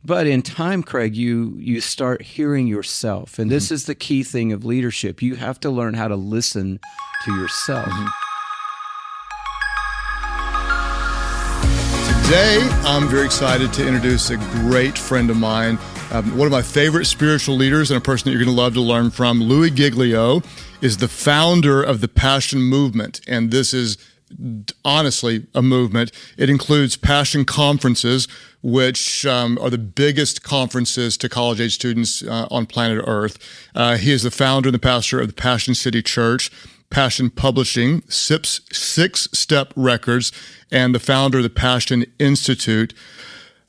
But in time, Craig, you start hearing yourself. And this is the key thing of leadership. You have to learn how to listen to yourself. Today, I'm very excited to introduce a great friend of mine, one of my favorite spiritual leaders and a person that you're going to love to learn from. Louie Giglio is the founder of the Passion Movement, and this is honestly a movement. It includes Passion Conferences, which are the biggest conferences to college-age students on planet Earth. He is the founder and the pastor of the Passion City Church, Passion Publishing, Six Step Records, and the founder of the Passion Institute.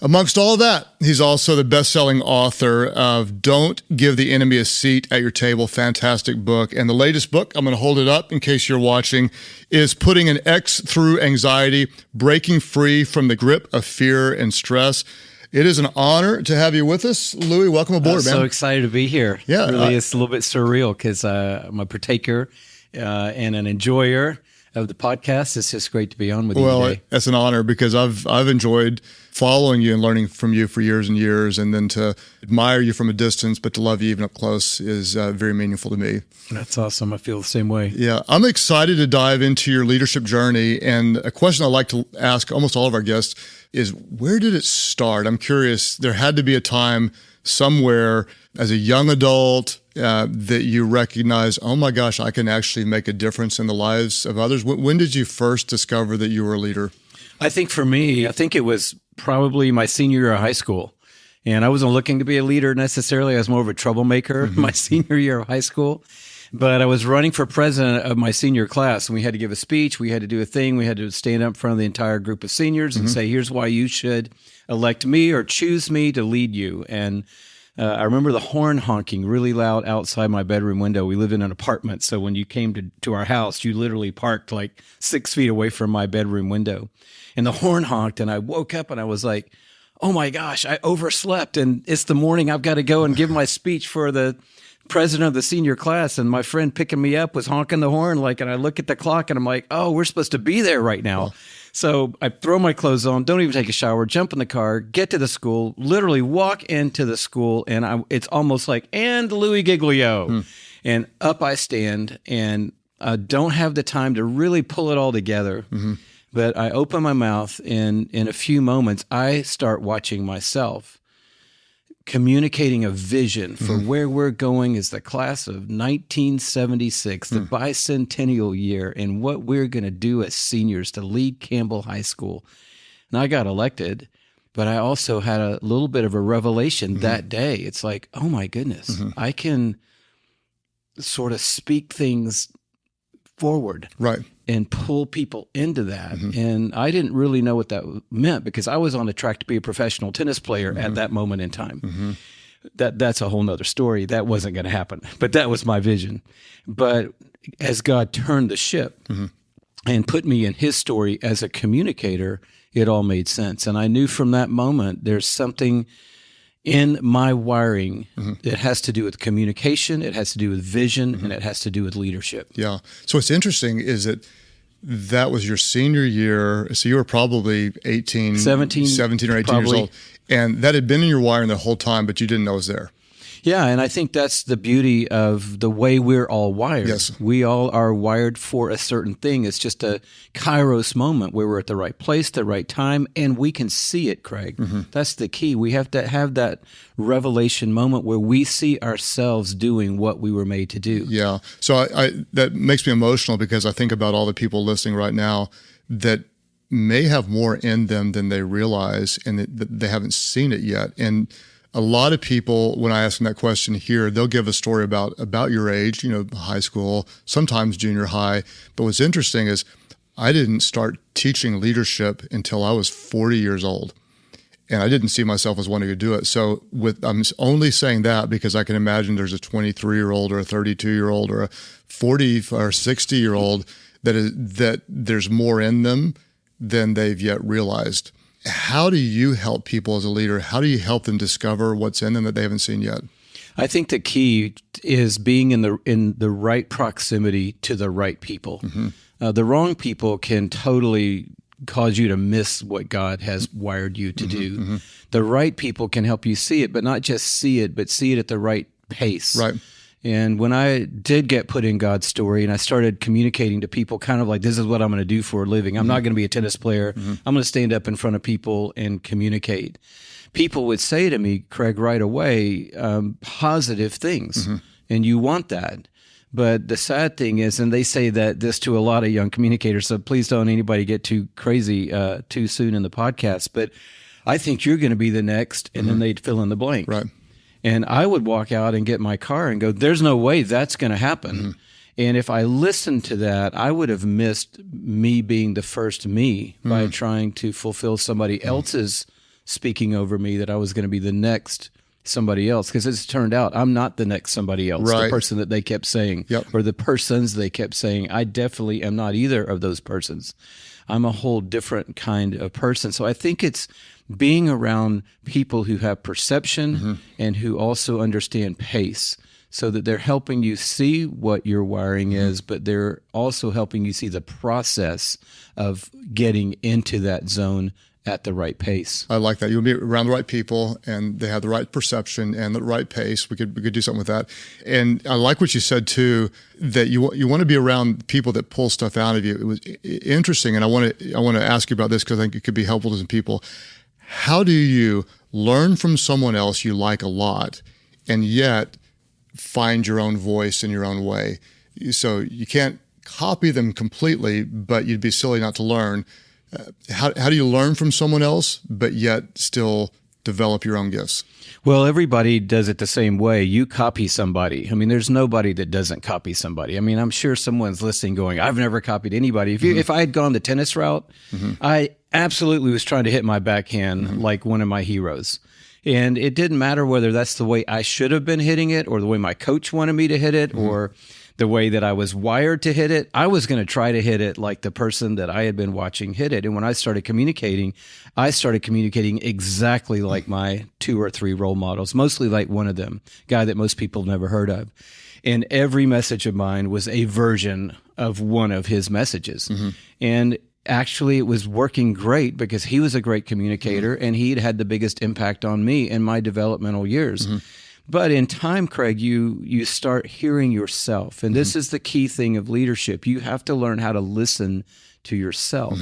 Amongst all that, he's also the best-selling author of Don't Give the Enemy a Seat at Your Table, fantastic book. And the latest book, I'm going to hold it up in case you're watching, is Putting an X Through Anxiety, Breaking Free from the Grip of Fear and Stress. It is an honor to have you with us. Louie, welcome aboard, man. So excited to be here. Yeah, really, it's a little bit surreal because I'm a partaker and an enjoyer of the podcast. It's just great to be on with you today. Well, that's an honor because I've enjoyed following you and learning from you for years and years, and then to admire you from a distance, but to love you even up close is very meaningful to me. That's awesome. I feel the same way. Yeah, I'm excited to dive into your leadership journey, and a question I like to ask almost all of our guests is, where did it start? I'm curious. There had to be a time somewhere as a young adult that you recognize, oh my gosh, I can actually make a difference in the lives of others. When did you first discover that you were a leader? I think for me, it was probably my senior year of high school. And I wasn't looking to be a leader necessarily. I was more of a troublemaker my senior year of high school. But I was running for president of my senior class, and we had to give a speech. We had to do a thing. We had to stand up in front of the entire group of seniors and say, here's why you should elect me or choose me to lead you. And I remember the horn honking really loud outside my bedroom window. We lived in an apartment, so when you came to our house, you literally parked like 6 feet away from my bedroom window. And the horn honked, and I woke up, and I was like, oh my gosh, I overslept, and it's the morning. I've got to go and give my speech for the president of the senior class, and my friend picking me up was honking the horn, and I look at the clock, and I'm like, oh, we're supposed to be there right now. Oh. So I throw my clothes on, don't even take a shower, jump in the car, get to the school, literally walk into the school, and it's almost like, and Louie Giglio. And up I stand, and I don't have the time to really pull it all together. But I open my mouth, and in a few moments, I start watching myself communicating a vision for where we're going as the class of 1976, the bicentennial year, and what we're going to do as seniors to lead Campbell High School. And I got elected, but I also had a little bit of a revelation that day. It's like, oh my goodness, I can sort of speak things forward. Right. And pull people into that. And I didn't really know what that meant because I was on the track to be a professional tennis player at that moment in time. That's a whole nother story. That wasn't going to happen, but that was my vision. But as God turned the ship and put me in his story as a communicator, it all made sense. And I knew from that moment, there's something in my wiring that has to do with communication, it has to do with vision, and it has to do with leadership. Yeah. So what's interesting is that was your senior year. So you were probably 17 or 18 years old. And that had been in your wiring the whole time, but you didn't know it was there. Yeah, and I think that's the beauty of the way we're all wired. Yes. We all are wired for a certain thing. It's just a kairos moment where we're at the right place, the right time, and we can see it, Craig. That's the key. We have to have that revelation moment where we see ourselves doing what we were made to do. Yeah. So that makes me emotional because I think about all the people listening right now that may have more in them than they realize and that they haven't seen it yet. And a lot of people, when I ask them that question here, they'll give a story about your age, high school, sometimes junior high. But what's interesting is I didn't start teaching leadership until I was 40 years old. And I didn't see myself as wanting to do it. So I'm only saying that because I can imagine there's a 23-year-old or a 32-year-old or a 40 or 60-year-old that there's more in them than they've yet realized. How do you help people as a leader? How do you help them discover what's in them that they haven't seen yet? I think the key is being in the right proximity to the right people. The wrong people can totally cause you to miss what God has wired you to do. The right people can help you see it, but not just see it, but see it at the right pace. Right. And when I did get put in God's story and I started communicating to people kind of like, this is what I'm going to do for a living. I'm not going to be a tennis player. I'm going to stand up in front of people and communicate. People would say to me, Craig, right away, positive things. And you want that. But the sad thing is, and they say that this to a lot of young communicators, so please don't anybody get too crazy too soon in the podcast, but I think you're going to be the next, and then they'd fill in the blank. Right. And I would walk out and get my car and go, there's no way that's going to happen. And if I listened to that, I would have missed me being the first me by trying to fulfill somebody else's speaking over me that I was going to be the next somebody else. Because it's turned out I'm not the next somebody else, the person that they kept saying, or the persons they kept saying. I definitely am not either of those persons. I'm a whole different kind of person. So I think it's being around people who have perception and who also understand pace, so that they're helping you see what your wiring is, but they're also helping you see the process of getting into that zone at the right pace. I like that. You'll be around the right people, and they have the right perception and the right pace. We could do something with that. And I like what you said too, that you want to be around people that pull stuff out of you. It was interesting, and I want to ask you about this because I think it could be helpful to some people. How do you learn from someone else you like a lot, and yet find your own voice in your own way? So you can't copy them completely, but you'd be silly not to learn. How do you learn from someone else, but yet still develop your own gifts? Well, everybody does it the same way. You copy somebody. I mean, there's nobody that doesn't copy somebody. I mean, I'm sure someone's listening going, I've never copied anybody. If I had gone the tennis route, I absolutely was trying to hit my backhand like one of my heroes. And it didn't matter whether that's the way I should have been hitting it, or the way my coach wanted me to hit it, or the way that I was wired to hit it. I was going to try to hit it like the person that I had been watching hit it. And when I started communicating exactly like my 2 or 3 role models, mostly like one of them, guy that most people have never heard of. And every message of mine was a version of one of his messages. And actually, it was working great because he was a great communicator and he'd had the biggest impact on me in my developmental years. But in time, Craig, you start hearing yourself. And this is the key thing of leadership. You have to learn how to listen to yourself.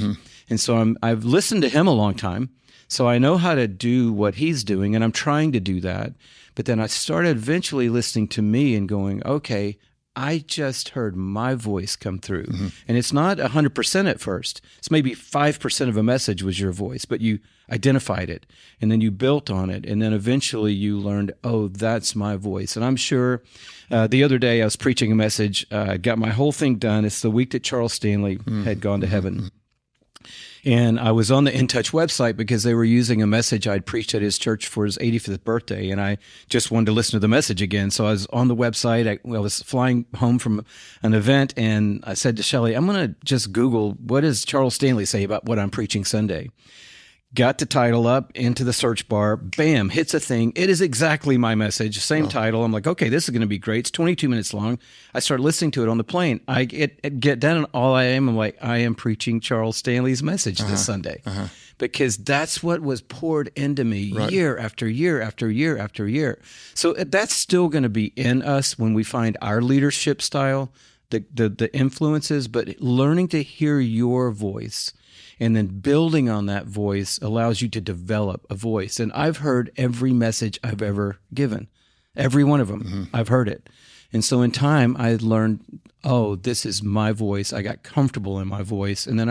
And so I've listened to him a long time, so I know how to do what he's doing, and I'm trying to do that. But then I started eventually listening to me and going, okay, I just heard my voice come through. And it's not 100% at first. It's maybe 5% of a message was your voice, but you identified it, and then you built on it, and then eventually you learned, oh, that's my voice. And I'm sure the other day I was preaching a message, got my whole thing done. It's the week that Charles Stanley had gone to heaven. And I was on the In Touch website because they were using a message I'd preached at his church for his 85th birthday, and I just wanted to listen to the message again. So I was on the website. I was flying home from an event, and I said to Shelley, I'm going to just Google, what does Charles Stanley say about what I'm preaching Sunday? Got the title up into the search bar, bam, hits a thing. It is exactly my message, same title. I'm like, okay, this is going to be great. It's 22 minutes long. I start listening to it on the plane. I get done, and all I'm like, I am preaching Charles Stanley's message this Sunday. Because that's what was poured into me year after year after year after year. So that's still going to be in us when we find our leadership style, the influences, but learning to hear your voice and then building on that voice allows you to develop a voice. And I've heard every message I've ever given, every one of them. I've heard it. And so in time, I learned, oh, this is my voice. I got comfortable in my voice. And then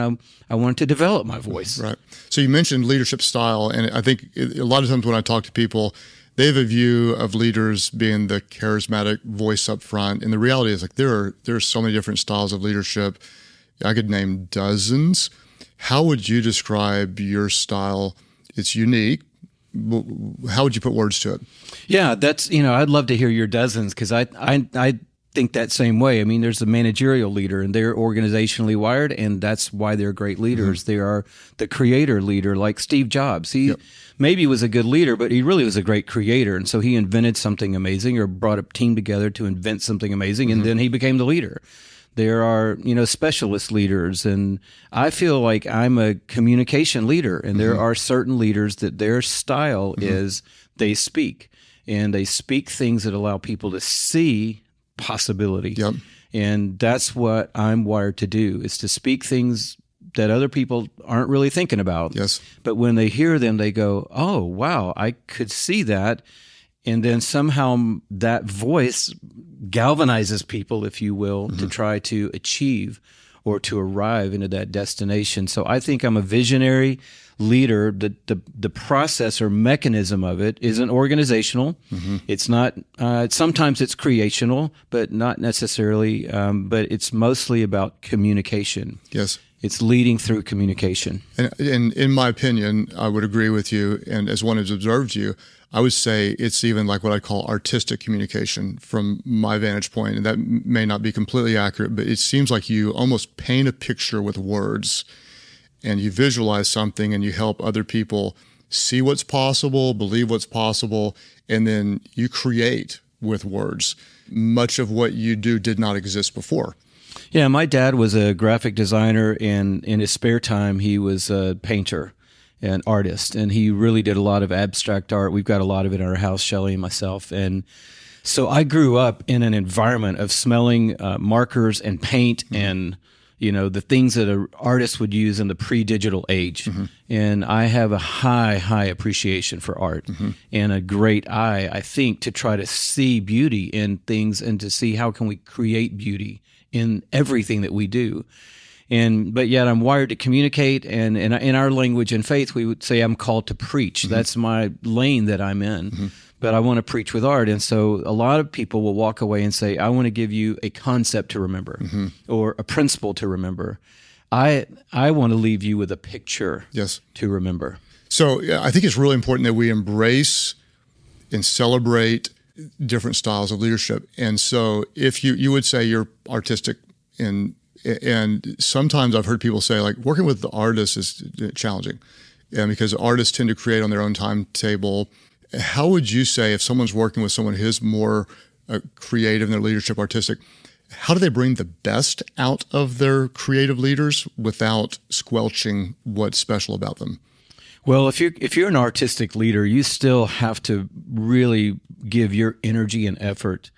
I wanted to develop my voice. Right. So you mentioned leadership style. And I think a lot of times when I talk to people, they have a view of leaders being the charismatic voice up front. And the reality is, like, there are so many different styles of leadership. I could name dozens. How would you describe your style? It's unique. How would you put words to it? Yeah, that's, I'd love to hear your dozens, because I think that same way. I mean, there's a managerial leader, and they're organizationally wired, and that's why they're great leaders. They are the creator leader, like Steve Jobs. He maybe was a good leader, but he really was a great creator. And so he invented something amazing, or brought a team together to invent something amazing, and then he became the leader. There are, specialist leaders, and I feel like I'm a communication leader, and there are certain leaders that their style is they speak, and they speak things that allow people to see possibility. Yep. And that's what I'm wired to do, is to speak things that other people aren't really thinking about. Yes. But when they hear them, they go, oh, wow, I could see that. And then somehow that voice galvanizes people, if you will, to try to achieve or to arrive into that destination. So I think I'm a visionary leader. The process or mechanism of it isn't organizational. It's not, sometimes it's creational, but not necessarily, but it's mostly about communication. Yes. It's leading through communication. And in my opinion, I would agree with you. And as one who's observed you, I would say it's even like what I call artistic communication from my vantage point. And that may not be completely accurate, but it seems like you almost paint a picture with words and you visualize something and you help other people see what's possible, believe what's possible, and then you create with words. Much of what you do did not exist before. Yeah, my dad was a graphic designer, and in his spare time, he was a painter, an artist, and he really did a lot of abstract art. We've got a lot of it in our house, Shelley and myself. And so I grew up in an environment of smelling markers and paint and, the things that an artist would use in the pre-digital age. And I have a high appreciation for art and a great eye, I think, to try to see beauty in things and to see how can we create beauty in everything that we do. But yet I'm wired to communicate, and in our language and faith, we would say I'm called to preach. That's my lane that I'm in, but I want to preach with art. And so a lot of people will walk away and say, I want to give you a concept to remember or a principle to remember. I want to leave you with a picture to remember. So I think it's really important that we embrace and celebrate different styles of leadership. And so if you would say you're artistic, and sometimes I've heard people say, like, working with the artists is challenging, because artists tend to create on their own timetable. How would you say, if someone's working with someone who's more creative in their leadership, artistic, how do they bring the best out of their creative leaders without squelching what's special about them? Well, if you're an artistic leader, you still have to really give your energy and effort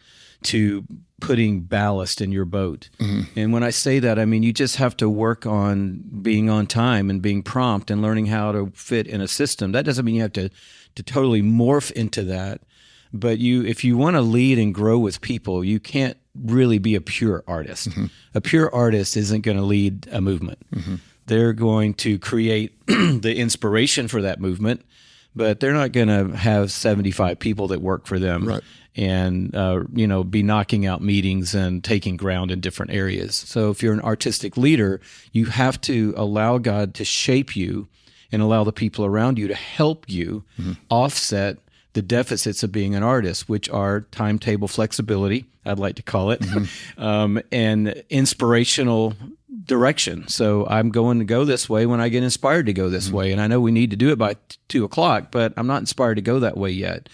to putting ballast in your boat. And when I say that, I mean you just have to work on being on time and being prompt and learning how to fit in a system. That doesn't mean you have to totally morph into that. But if you want to lead and grow with people, you can't really be a pure artist. A pure artist isn't going to lead a movement. They're going to create the inspiration for that movement, but they're not going to have 75 people that work for them and be knocking out meetings and taking ground in different areas. So if you're an artistic leader, you have to allow God to shape you and allow the people around you to help you offset the deficits of being an artist, which are timetable flexibility, I'd like to call it, and inspirational direction. So I'm going to go this way when I get inspired to go this way. And I know we need to do it by 2:00, but I'm not inspired to go that way yet.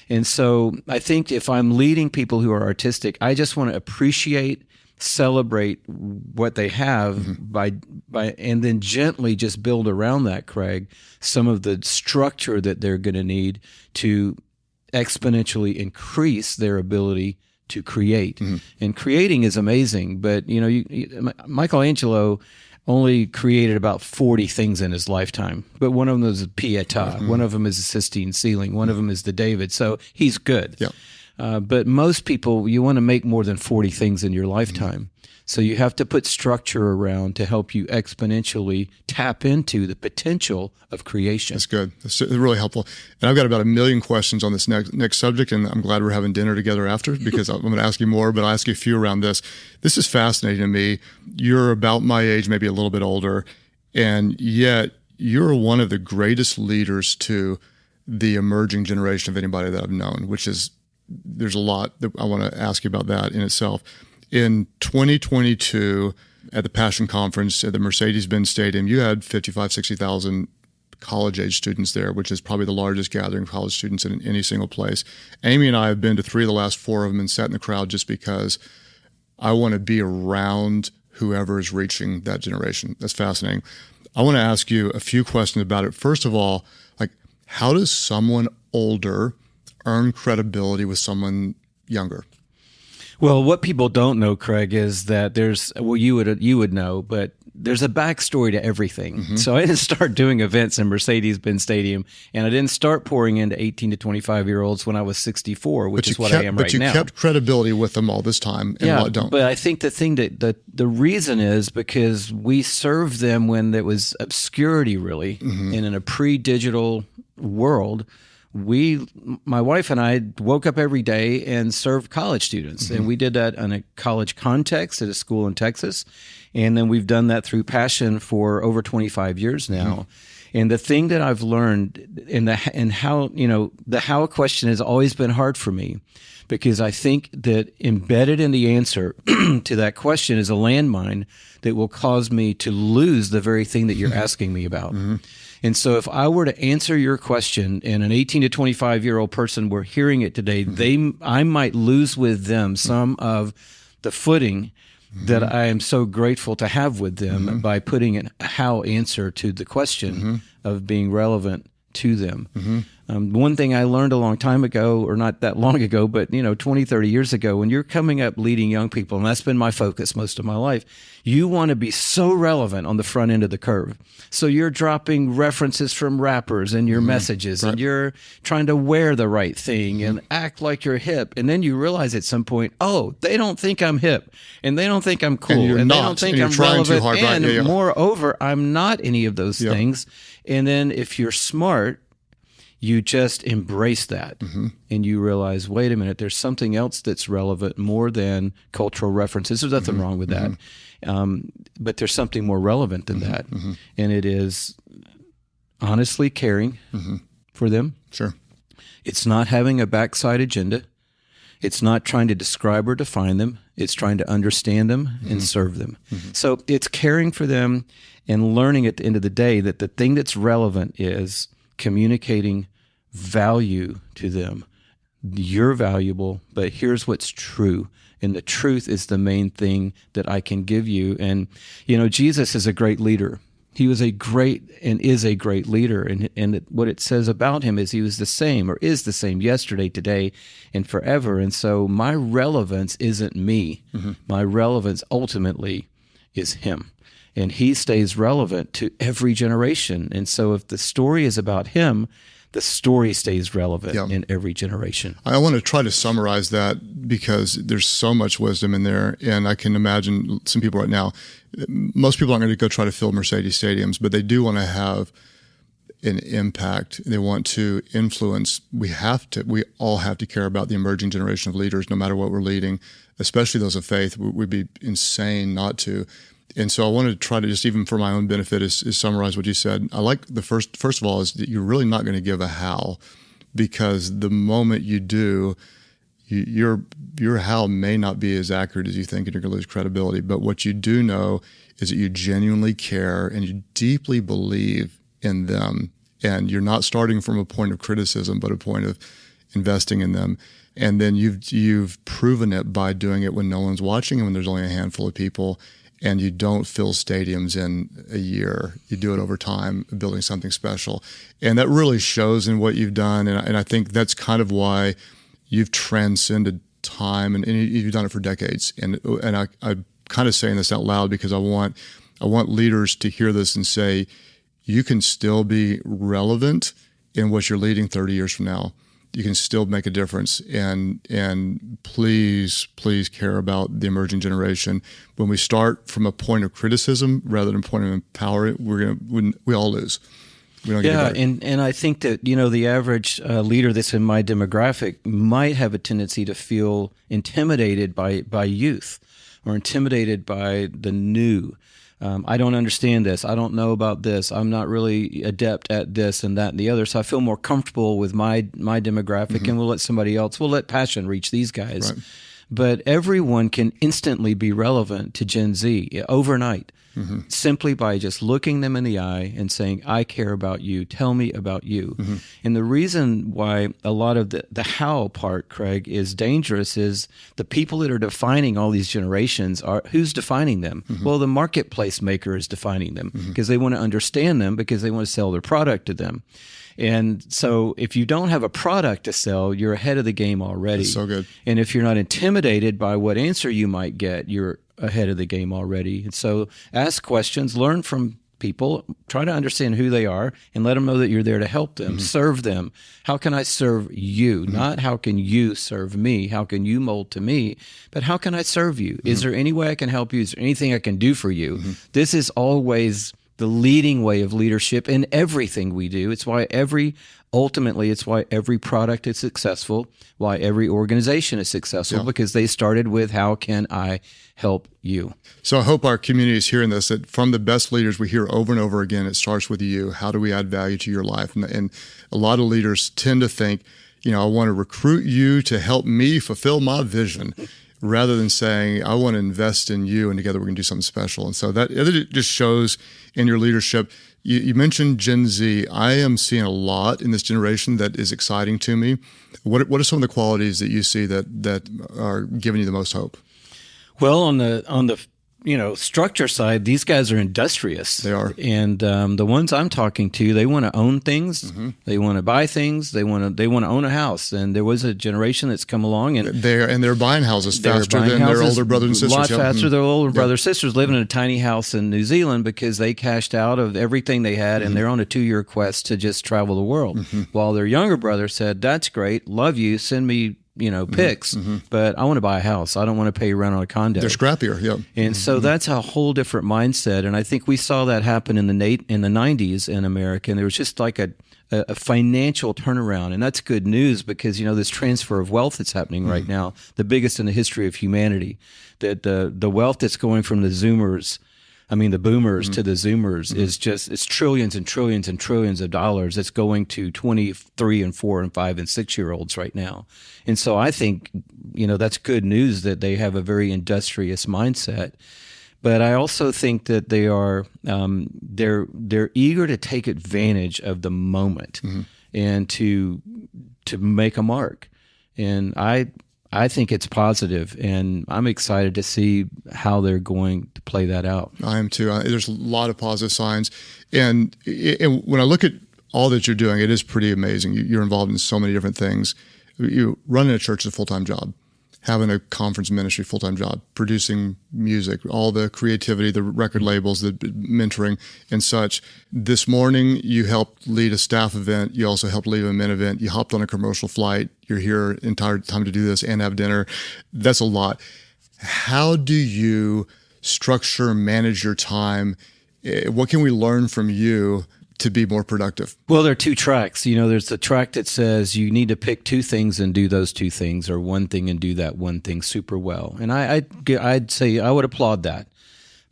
And so I think if I'm leading people who are artistic, I just want to appreciate, celebrate what they have by and then gently just build around that, Craig, some of the structure that they're going to need to exponentially increase their ability to create. And creating is amazing, but Michelangelo only created about 40 things in his lifetime, but one of them is a Pietà, one of them is a Sistine ceiling, one of them is the David, so he's good. But most people, you want to make more than 40 things in your lifetime. So you have to put structure around to help you exponentially tap into the potential of creation. That's good. That's really helpful. And I've got about 1 million questions on this next subject, and I'm glad we're having dinner together after, because I'm going to ask you more, but I'll ask you a few around this. This is fascinating to me. You're about my age, maybe a little bit older, and yet you're one of the greatest leaders to the emerging generation of anybody that I've known, which is, there's a lot that I want to ask you about that in itself. In 2022, at the Passion Conference at the Mercedes-Benz Stadium, you had 55,000, 60,000 college-age students there, which is probably the largest gathering of college students in any single place. Amy and I have been to 3 of the last 4 of them and sat in the crowd just because I want to be around whoever is reaching that generation. That's fascinating. I want to ask you a few questions about it. First of all, like, how does someone older earn credibility with someone younger? Well, what people don't know, Craig, is that you would know, but there's a backstory to everything. Mm-hmm. So I didn't start doing events in Mercedes-Benz Stadium, and I didn't start pouring into 18 to 25-year-olds when I was 64, which is what I am right now. But you kept credibility with them all this time, and a lot don't. But I think the thing the reason is because we served them when there was obscurity, really, and in a pre-digital world. My wife and I woke up every day and served college students. And we did that in a college context at a school in Texas. And then we've done that through Passion for over 25 years now. And the thing that I've learned the how question has always been hard for me, because I think that embedded in the answer to that question is a landmine that will cause me to lose the very thing that you're asking me about. And so if I were to answer your question and an 18 to 25-year-old person were hearing it today, I might lose with them some of the footing that I am so grateful to have with them by putting a how answer to the question of being relevant to them. One thing I learned a long time ago, or not that long ago, but 20, 30 years ago, when you're coming up leading young people, and that's been my focus most of my life, you want to be so relevant on the front end of the curve. So you're dropping references from rappers in your messages, and you're trying to wear the right thing and act like you're hip. And then you realize at some point, they don't think I'm hip, and they don't think I'm cool, and they don't think I'm relevant. And moreover, I'm not any of those things. And then if you're smart, you just embrace that and you realize, wait a minute, there's something else that's relevant more than cultural references. There's nothing wrong with that. But there's something more relevant than that. And it is honestly caring for them. Sure. It's not having a backside agenda. It's not trying to describe or define them. It's trying to understand them and serve them. So it's caring for them and learning at the end of the day that the thing that's relevant is communicating value to them. You're valuable, but here's what's true. And the truth is the main thing that I can give you. And, Jesus is a great leader. He was a great and is a great leader. And what it says about him is he was the same or is the same yesterday, today, and forever. And so my relevance isn't me. My relevance ultimately is him. And he stays relevant to every generation. And so if the story is about him, the story stays relevant in every generation. I want to try to summarize that because there's so much wisdom in there. And I can imagine some people right now, most people aren't going to go try to fill Mercedes stadiums, but they do want to have an impact. They want to influence. We all have to care about the emerging generation of leaders, no matter what we're leading, especially those of faith. We'd be insane not to. And so I wanted to try to just, even for my own benefit, is summarize what you said. I like the first of all, is that you're really not going to give a how, because the moment you do, your how may not be as accurate as you think, and you're going to lose credibility. But what you do know is that you genuinely care and you deeply believe in them, and you're not starting from a point of criticism, but a point of investing in them. And then you've proven it by doing it when no one's watching and when there's only a handful of people. And you don't fill stadiums in a year. You do it over time, building something special. And that really shows in what you've done. And I think that's kind of why you've transcended time, and you've done it for decades. And I'm kind of saying this out loud because I want leaders to hear this and say, you can still be relevant in what you're leading 30 years from now. You can still make a difference, and please care about the emerging generation. When we start from a point of criticism rather than a point of empowerment, we all lose. We don't get better. And I think that the average leader that's in my demographic might have a tendency to feel intimidated by youth, or intimidated by the new. I don't understand this. I don't know about this. I'm not really adept at this and that and the other. So I feel more comfortable with my demographic, and we'll let Passion reach these guys. but everyone can instantly be relevant to Gen Z overnight. Simply by just looking them in the eye and saying, I care about you, tell me about you. And the reason why a lot of the how part, Craig, is dangerous is the people that are defining all these generations are, who's defining them? Well, the marketplace maker is defining them because they want to understand them, because they want to sell their product to them. And so if you don't have a product to sell, you're ahead of the game already. That's so good. And if you're not intimidated by what answer you might get, you're ahead of the game already. And so ask questions, learn from people, try to understand who they are, and let them know that you're there to help them, serve them. How can I serve you? Not how can you serve me? How can you mold to me? But how can I serve you? Is there any way I can help you? Is there anything I can do for you? This is always the leading way of leadership in everything we do. Ultimately, it's why every product is successful, why every organization is successful, because they started with, how can I help you? So I hope our community is hearing this, that from the best leaders we hear over and over again, it starts with you. How do we add value to your life? And a lot of leaders tend to think, I want to recruit you to help me fulfill my vision, rather than saying, I want to invest in you and together we're going to do something special. And so that it just shows in your leadership. You mentioned Gen Z. I am seeing a lot in this generation that is exciting to me. What are some of the qualities that you see that are giving you the most hope? Well, on the structure side, these guys are industrious. They are. And the ones I'm talking to, they want to own things. They want to buy things. They want to own a house. And there was a generation that's come along, and they're buying houses faster than their older brothers and sisters. A lot faster than their older brothers and sisters, living in a tiny house in New Zealand because they cashed out of everything they had, and they're on a 2-year quest to just travel the world. While their younger brother said, that's great, love you, send me pics, but I want to buy a house. I don't want to pay rent on a condo. They're scrappier, yeah. And so that's a whole different mindset. And I think we saw that happen in the 90s in America. And there was just like a financial turnaround. And that's good news because, this transfer of wealth that's happening right now, the biggest in the history of humanity, that the wealth that's going from the boomers to the Zoomers is it's trillions and trillions and trillions of dollars that's going to 23 and 4 and 5 and 6-year-olds right now. And so I think, that's good news that they have a very industrious mindset. But I also think that they are, they're eager to take advantage of the moment and to make a mark. And I think it's positive, and I'm excited to see how they're going to play that out. I am too. There's a lot of positive signs. And when I look at all that you're doing, it is pretty amazing. You're involved in so many different things. You running a church is a full-time job, having a conference ministry, full-time job, producing music, all the creativity, the record labels, the mentoring and such. This morning, you helped lead a staff event. You also helped lead a men event. You hopped on a commercial flight. You're here entire time to do this and have dinner. That's a lot. How do you structure, manage your time? What can we learn from you to be more productive? Well, there are 2 tracks. There's the track that says you need to pick 2 things and do those 2 things, or 1 thing and do that 1 thing super well. And I'd say I would applaud that,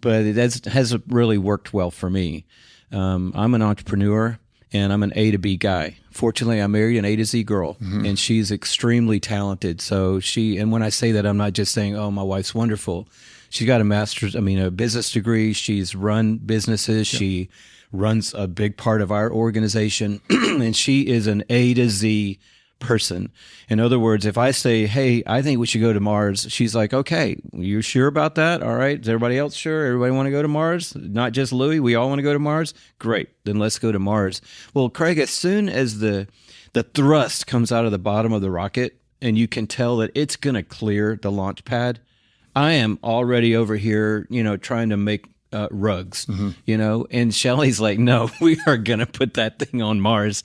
but it hasn't really worked well for me. I'm an entrepreneur and I'm an A to B guy. Fortunately, I married an A to Z girl, and she's extremely talented. So and when I say that, I'm not just saying, oh, my wife's wonderful. She's got a business degree. She's run businesses. Yeah. She runs a big part of our organization, and she is an A to Z person. In other words, if I say, hey, I think we should go to Mars, she's like, okay, you sure about that? All right. Is everybody else sure? Everybody want to go to Mars? Not just Louie. We all want to go to Mars? Great. Then let's go to Mars. Well, Craig, as soon as the thrust comes out of the bottom of the rocket and you can tell that it's going to clear the launch pad, I am already over here, trying to make rugs, and Shelley's like, no, we are going to put that thing on Mars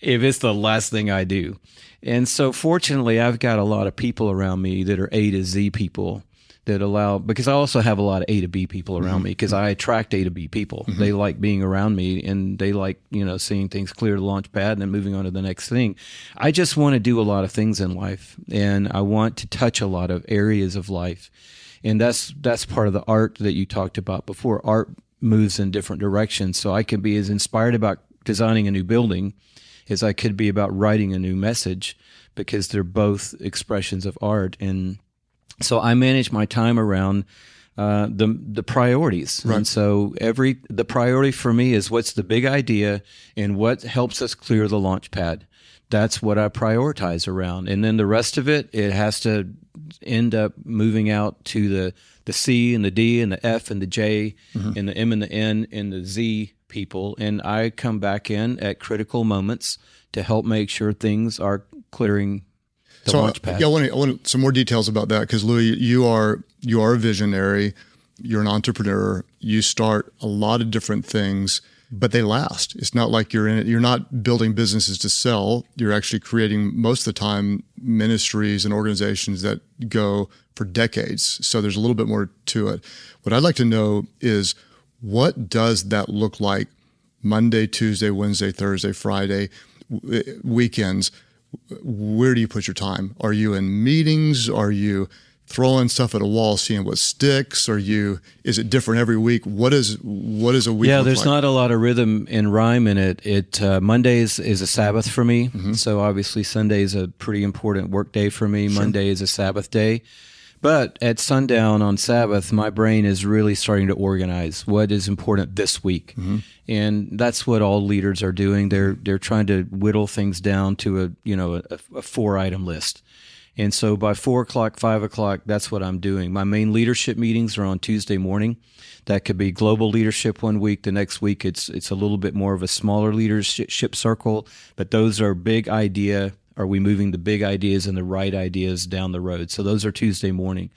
if it's the last thing I do. And so fortunately, I've got a lot of people around me that are A to Z people that because I also have a lot of A to B people around me because I attract A to B people. They like being around me and they like, seeing things clear the launch pad and then moving on to the next thing. I just want to do a lot of things in life, and I want to touch a lot of areas of life. And that's part of the art that you talked about before. Art moves in different directions. So I can be as inspired about designing a new building as I could be about writing a new message, because they're both expressions of art. And So I manage my time around the priorities. Right. And so the priority for me is what's the big idea and what helps us clear the launch pad. That's what I prioritize around. And then the rest of it has to end up moving out to the C and the D and the F and the J and the M and the N and the Z people. And I come back in at critical moments to help make sure things are clearing the launch pad. Yeah, I want some more details about that, because Louie, you are a visionary, you're an entrepreneur, you start a lot of different things, but they last. It's not like you're in it. You're not building businesses to sell. You're actually creating, most of the time, ministries and organizations that go for decades. So there's a little bit more to it. What I'd like to know is, what does that look like Monday, Tuesday, Wednesday, Thursday, Friday, weekends? Where do you put your time? Are you in meetings? Are you throwing stuff at a wall, seeing what sticks? Is it different every week? What is a week? Yeah, there's not a lot of rhythm and rhyme in it. Mondays is a Sabbath for me. So obviously Sunday is a pretty important work day for me. Sure. Monday is a Sabbath day. But at sundown on Sabbath, my brain is really starting to organize what is important this week. And that's what all leaders are doing. They're trying to whittle things down to a 4-item list. And so by 4 o'clock, 5 o'clock, that's what I'm doing. My main leadership meetings are on Tuesday morning. That could be global leadership one week. The next week, it's a little bit more of a smaller leadership circle. But those are big idea. Are we moving the big ideas and the right ideas down the road? So those are Tuesday morning.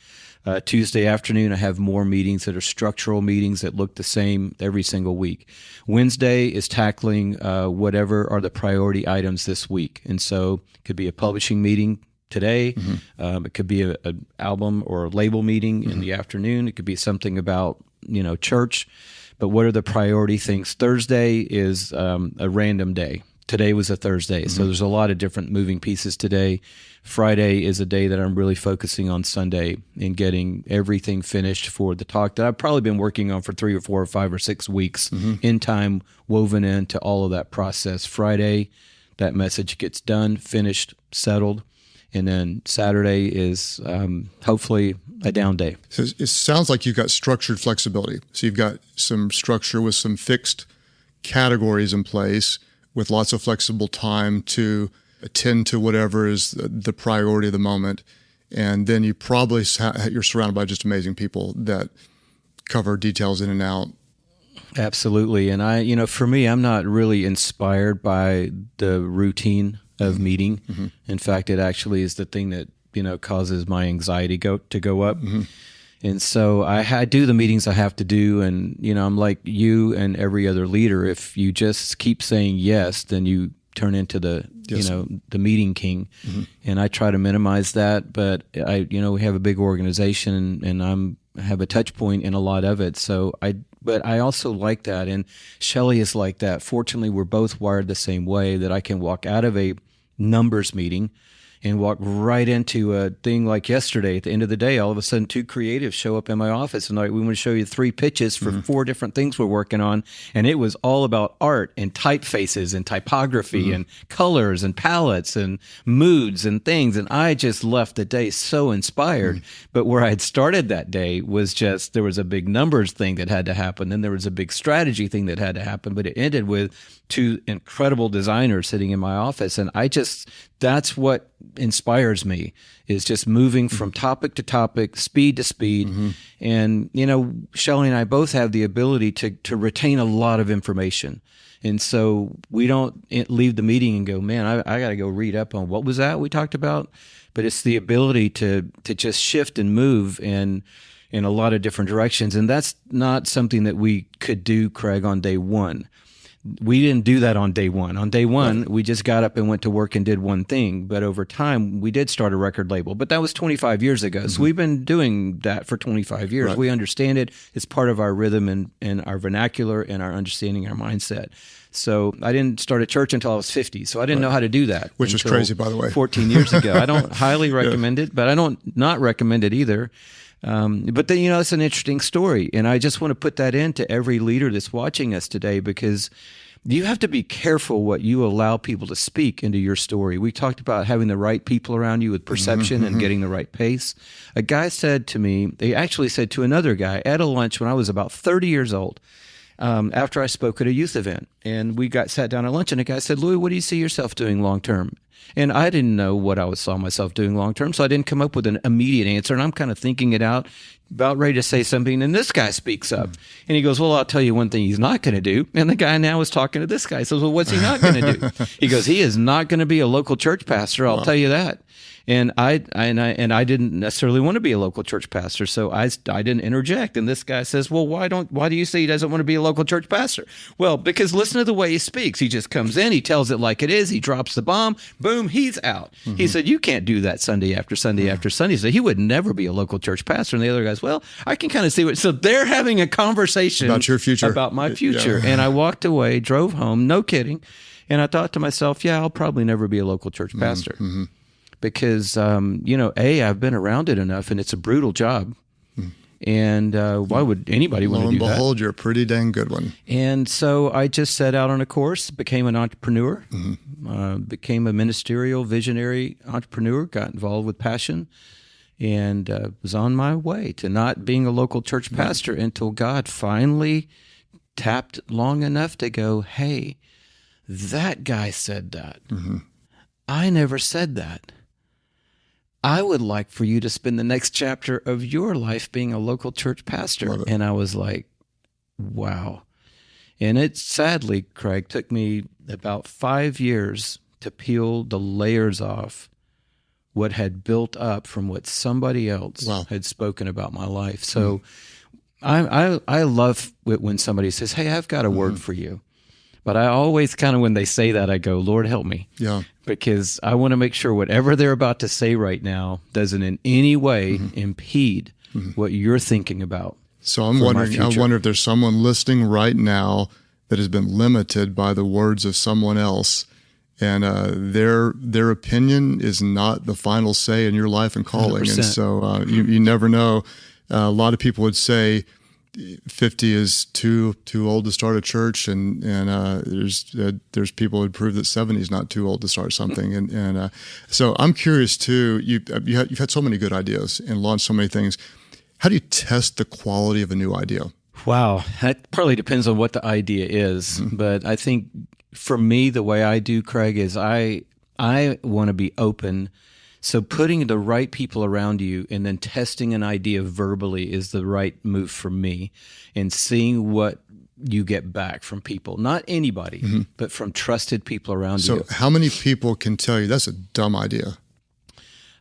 Tuesday afternoon, I have more meetings that are structural meetings that look the same every single week. Wednesday is tackling whatever are the priority items this week. And so it could be a publishing meeting today. It could be an album or a label meeting in the afternoon. It could be something about, church. But what are the priority things? Thursday is a random day. Today was a Thursday, so there's a lot of different moving pieces today. Friday is a day that I'm really focusing on Sunday and getting everything finished for the talk that I've probably been working on for 3 or 4 or 5 or 6 weeks in time, woven into all of that process. Friday, that message gets done, finished, settled. And then Saturday is hopefully a down day. So it sounds like you've got structured flexibility. So you've got some structure with some fixed categories in place, with lots of flexible time to attend to whatever is the priority of the moment. And then you probably, you're surrounded by just amazing people that cover details in and out. Absolutely. And for me, I'm not really inspired by the routine of meeting. In fact, it actually is the thing that, causes my anxiety to go up. And so I do the meetings I have to do, and I'm like you and every other leader. If you just keep saying yes, then you turn into the the meeting king. And I try to minimize that, but we have a big organization, and have a touch point in a lot of it. But I also like that, and Shelley is like that. Fortunately, we're both wired the same way, that I can walk out of a numbers meeting and walk right into a thing like yesterday. At the end of the day, all of a sudden 2 creatives show up in my office and like, we want to show you 3 pitches for 4 different things we're working on. And it was all about art and typefaces and typography and colors and palettes and moods and things. And I just left the day so inspired. But where I had started that day was just, there was a big numbers thing that had to happen. Then there was a big strategy thing that had to happen. But it ended with 2 incredible designers sitting in my office. And that's what inspires me, is just moving from topic to topic, speed to speed. And, Shelley and I both have the ability to retain a lot of information. And so we don't leave the meeting and go, man, I got to go read up on what was that we talked about. But it's the ability to just shift and move in a lot of different directions. And that's not something that we could do, Craig, on day one. We didn't do that on day one. On day one, we just got up and went to work and did one thing. But over time, we did start a record label. But that was 25 years ago. So we've been doing that for 25 years. We understand it. It's part of our rhythm and our vernacular and our understanding, our mindset. So I didn't start a church until I was 50. So I didn't know how to do that. Which is crazy, by the way. 14 years ago. I don't highly recommend it, but I don't not recommend it either. But then, it's an interesting story. And I just want to put that into every leader that's watching us today, because You have to be careful what you allow people to speak into your story. We talked about having the right people around you with perception and getting the right pace. A guy said to me, he actually said to another guy at a lunch when I was about 30 years old, after I spoke at a youth event, and we sat down at lunch, and a guy said, Louie, what do you see yourself doing long term? And I didn't know what I saw myself doing long term, so I didn't come up with an immediate answer, and I'm kind of thinking it out, about ready to say something, and this guy speaks up. And he goes, well, I'll tell you one thing he's not going to do. And the guy now is talking to this guy. He says, well, what's he not going to do? He goes, he is not going to be a local church pastor, I'll tell you that. And I didn't necessarily want to be a local church pastor, so I didn't interject. And this guy says, well, why do you say he doesn't want to be a local church pastor? Well, because listen to the way he speaks. He just comes in, he tells it like it is, he drops the bomb, boom, he's out. He said, you can't do that Sunday after Sunday after Sunday. So he would never be a local church pastor. And the other guy's, well, I can kind of see what. So they're having a conversation about your future, about my future. And I walked away, drove home, no kidding. And I thought to myself, yeah, I'll probably never be a local church pastor. Because, I've been around it enough, and it's a brutal job. And why would anybody want to do that? Lo and behold, you're a pretty dang good one. And so I just set out on a course, became an entrepreneur, became a ministerial, visionary entrepreneur, got involved with passion, and was on my way to not being a local church pastor until God finally tapped long enough to go, hey, that guy said that. I never said that. I would like for you to spend the next chapter of your life being a local church pastor. And I was like, wow. And it sadly, Craig, took me about 5 years to peel the layers off what had built up from what somebody else had spoken about my life. So I love it when somebody says, hey, I've got a word for you. But I always kind of, when they say that, I go, Lord, help me. Yeah. Because I want to make sure whatever they're about to say right now doesn't in any way impede what you're thinking about. So I wonder if there's someone listening right now that has been limited by the words of someone else, and their opinion is not the final say in your life and calling. 100%. And so you never know. A lot of people would say 50 is too old to start a church, and there's people who'd prove that 70 is not too old to start something, and so I'm curious too. You've had so many good ideas and launched so many things. How do you test the quality of a new idea? Wow, that probably depends on what the idea is, but I think for me the way I do, Craig, is I want to be open. So putting the right people around you and then testing an idea verbally is the right move for me, and seeing what you get back from people. Not anybody, but from trusted people around you. So how many people can tell you that's a dumb idea?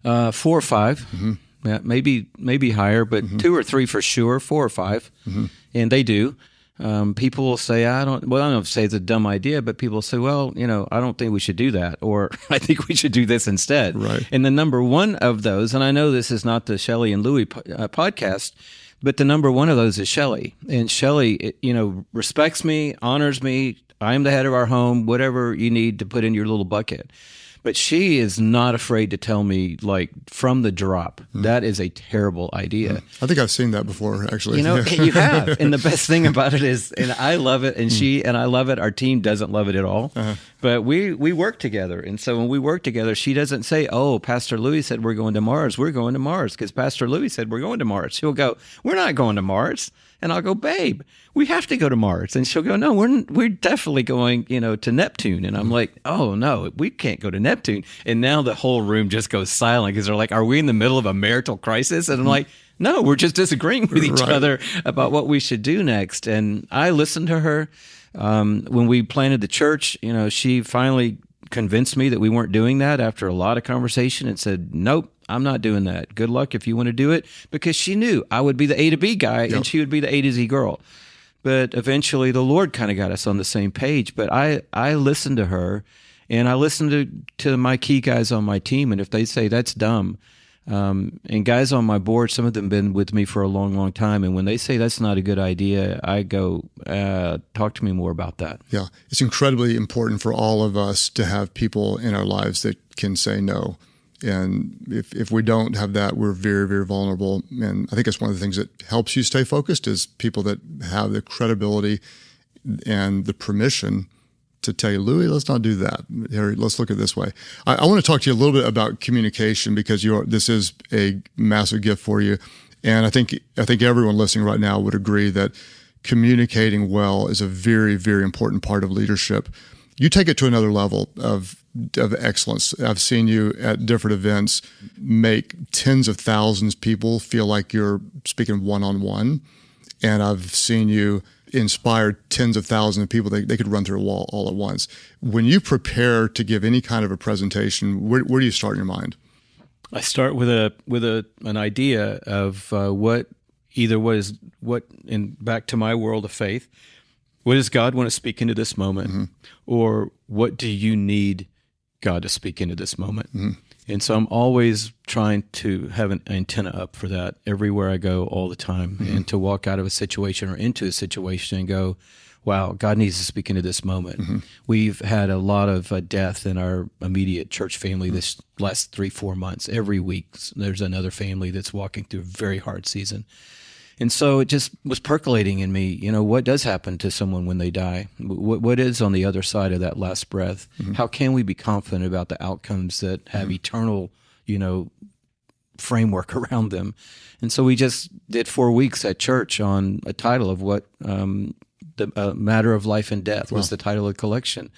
4 or 5. Yeah, maybe higher, but 2 or 3 for sure, 4 or 5. And they do. People will say, I don't say it's a dumb idea, but people will say, well, I don't think we should do that, or I think we should do this instead. Right. And the number one of those, and I know this is not the Shelley and Louie podcast, but the number one of those is Shelley. And Shelley, respects me, honors me. I'm the head of our home, whatever you need to put in your little bucket. But she is not afraid to tell me, like, from the drop, that is a terrible idea. I think I've seen that before, actually. You have. And the best thing about it is, and I love it, and I love it. Our team doesn't love it at all. But we work together. And so when we work together, she doesn't say, oh, Pastor Louie said we're going to Mars. We're going to Mars because Pastor Louie said we're going to Mars. She'll go, we're not going to Mars. And I'll go, babe, we have to go to Mars. And she'll go, no, we're definitely going, to Neptune. And I'm like, oh, no, we can't go to Neptune. And now the whole room just goes silent because they're like, are we in the middle of a marital crisis? And I'm like, no, we're just disagreeing with each other about what we should do next. And I listened to her. When we planted the church, she finally convinced me that we weren't doing that after a lot of conversation, and said, nope, I'm not doing that. Good luck if you want to do it, because she knew I would be the A to B guy and she would be the A to Z girl. But eventually the Lord kind of got us on the same page. But I listened to her, and I listened to my key guys on my team. And if they say that's dumb, and guys on my board, some of them have been with me for a long, long time. And when they say that's not a good idea, I go, talk to me more about that. Yeah. It's incredibly important for all of us to have people in our lives that can say no. And if we don't have that, we're very, very vulnerable. And I think it's one of the things that helps you stay focused is people that have the credibility and the permission to tell you, Louie, let's not do that. Here, let's look at it this way. I want to talk to you a little bit about communication, because this is a massive gift for you. And I think everyone listening right now would agree that communicating well is a very, very important part of leadership. You take it to another level of excellence. I've seen you at different events make tens of thousands of people feel like you're speaking one-on-one. And I've seen you inspire tens of thousands of people. They could run through a wall all at once. When you prepare to give any kind of a presentation, where do you start in your mind? I start with an idea of what back to my world of faith. What does God want to speak into this moment? Mm-hmm. Or what do you need God to speak into this moment? Mm-hmm. And so I'm always trying to have an antenna up for that everywhere I go all the time, mm-hmm. and to walk out of a situation or into a situation and go, wow, God needs to speak into this moment. Mm-hmm. We've had a lot of death in our immediate church family mm-hmm. this last 3-4 months. Every week there's another family that's walking through a very hard season. And so it just was percolating in me, what does happen to someone when they die? What is on the other side of that last breath? Mm-hmm. How can we be confident about the outcomes that have mm-hmm. eternal, framework around them? And so we just did 4 weeks at church on a title of what the matter of life and death was the title of the collection.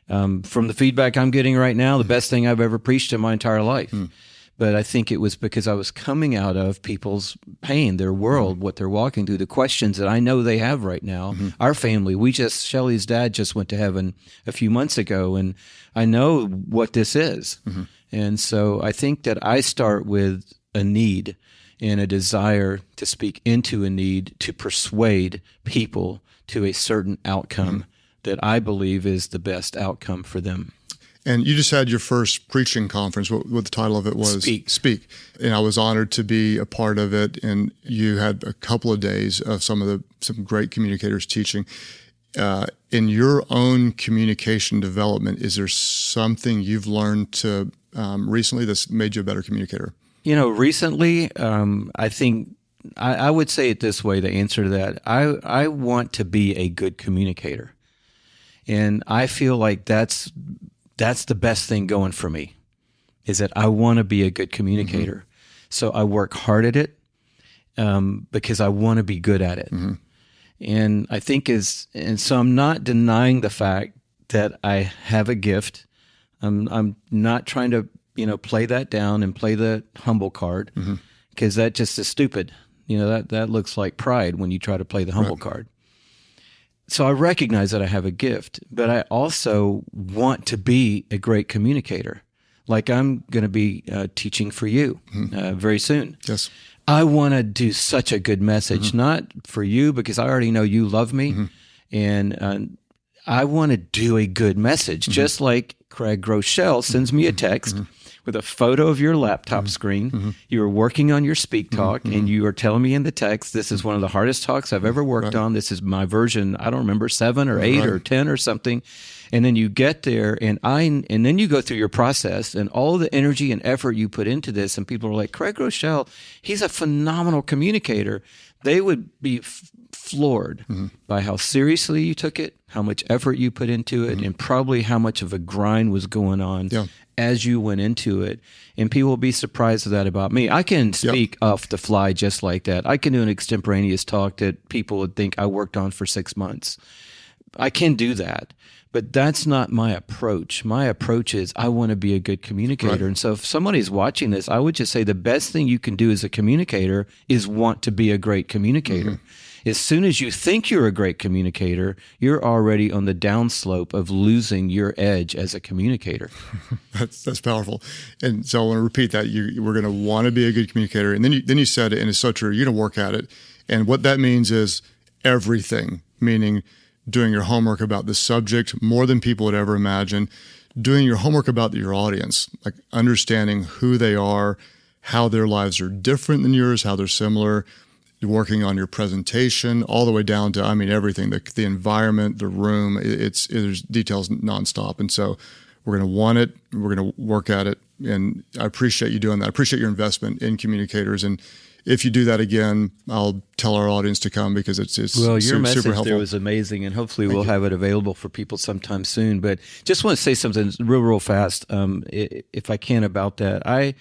From the feedback I'm getting right now, the best thing I've ever preached in my entire life. Mm. But I think it was because I was coming out of people's pain, their world, mm-hmm. what they're walking through, the questions that I know they have right now. Mm-hmm. Our family, Shelley's dad just went to heaven a few months ago, and I know what this is. Mm-hmm. And so I think that I start with a need and a desire to speak into a need to persuade people to a certain outcome mm-hmm. that I believe is the best outcome for them. And you just had your first preaching conference. What the title of it was? Speak. And I was honored to be a part of it. And you had a couple of days of some great communicators teaching. In your own communication development, is there something you've learned recently that's made you a better communicator? Recently, I think I would say it this way, the answer to that. I want to be a good communicator. And I feel like that's the best thing going for me, is that I want to be a good communicator. Mm-hmm. So I work hard at it because I want to be good at it. Mm-hmm. And I think so I'm not denying the fact that I have a gift. I'm not trying to, play that down and play the humble card, because that just is stupid. That looks like pride when you try to play the humble card. So I recognize that I have a gift, but I also want to be a great communicator. Like I'm going to be teaching for you very soon. Yes. I want to do such a good message, not for you because I already know you love me, and I want to do a good message, just like Craig Groeschel sends me a text with a photo of your laptop screen. You are working on your Speak Talk, and you are telling me in the text, this is one of the hardest talks I've ever worked on. This is my version, I don't remember, 7 or 8 or 10 or something. And then you get there, and then you go through your process, and all the energy and effort you put into this, and people are like, Craig Groeschel, he's a phenomenal communicator. They would be floored by how seriously you took it, how much effort you put into it, and probably how much of a grind was going on as you went into it. And people will be surprised at that about me. I can speak off the fly just like that. I can do an extemporaneous talk that people would think I worked on for 6 months. I can do that. But that's not my approach. My approach is I want to be a good communicator. Right. And so if somebody's watching this, I would just say the best thing you can do as a communicator is want to be a great communicator. As soon as you think you're a great communicator, you're already on the downslope of losing your edge as a communicator. That's powerful. And so I want to repeat that. We're going to want to be a good communicator. And then you said it, and it's so true. You're going to work at it. And what that means is everything, meaning doing your homework about the subject more than people would ever imagine, doing your homework about your audience, like understanding who they are, how their lives are different than yours, how they're similar, working on your presentation, all the way down to, everything, the environment, the room, there's details nonstop. And so we're going to want it, we're going to work at it. And I appreciate you doing that. I appreciate your investment in communicators. And if you do that again, I'll tell our audience to come because it's well, your super message helpful. there was amazing, and hopefully we'll have it available for people sometime soon. But just want to say something real fast, if I can, about that.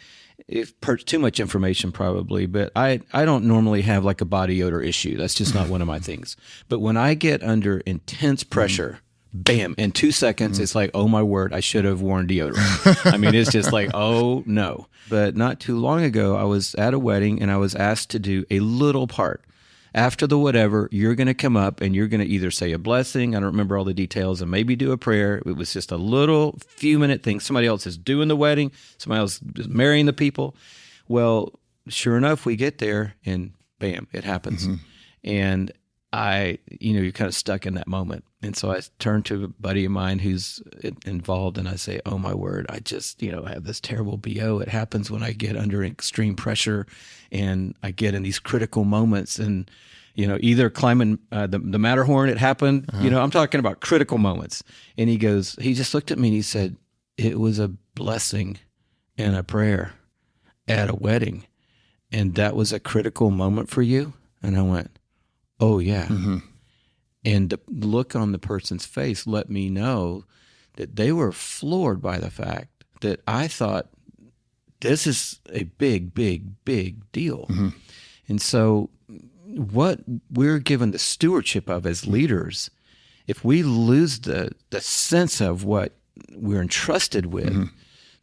Too much information probably, but I don't normally have like a body odor issue. That's just not one of my things. But when I get under intense pressure, bam, in 2 seconds, it's like, oh my word, I should have worn deodorant. I mean, it's just like, oh no. But not too long ago, I was at a wedding and I was asked to do a little part. After the whatever, you're going to come up and you're going to either say a blessing, I don't remember all the details, and maybe do a prayer. It was just a little few-minute thing. Somebody else is doing the wedding. Somebody else is marrying the people. Well, sure enough, we get there and bam, it happens. And you're kind of stuck in that moment. And so I turned to a buddy of mine who's involved and I say, oh my word, I just, I have this terrible BO. It happens when I get under extreme pressure and I get in these critical moments and, either climbing the Matterhorn, it happened, I'm talking about critical moments. And he just looked at me and he said, it was a blessing and a prayer at a wedding. And that was a critical moment for you? And I went, oh yeah. And the look on the person's face let me know that they were floored by the fact that I thought this is a big, big, big deal. And so what we're given the stewardship of as leaders, if we lose the sense of what we're entrusted with,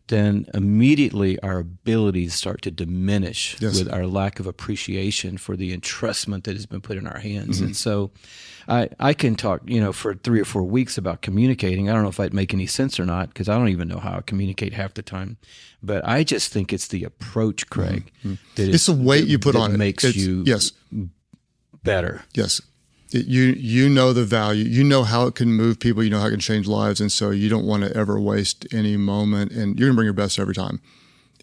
then immediately our abilities start to diminish with our lack of appreciation for the entrustment that has been put in our hands. And so I can talk, for 3 or 4 weeks about communicating. I don't know if I'd make any sense or not, because I don't even know how I communicate half the time. But I just think it's the approach, Craig. It's the weight you put on it. Makes you better. Yes. You know the value, you know how it can move people, you know how it can change lives. And so you don't want to ever waste any moment, and you're gonna bring your best every time.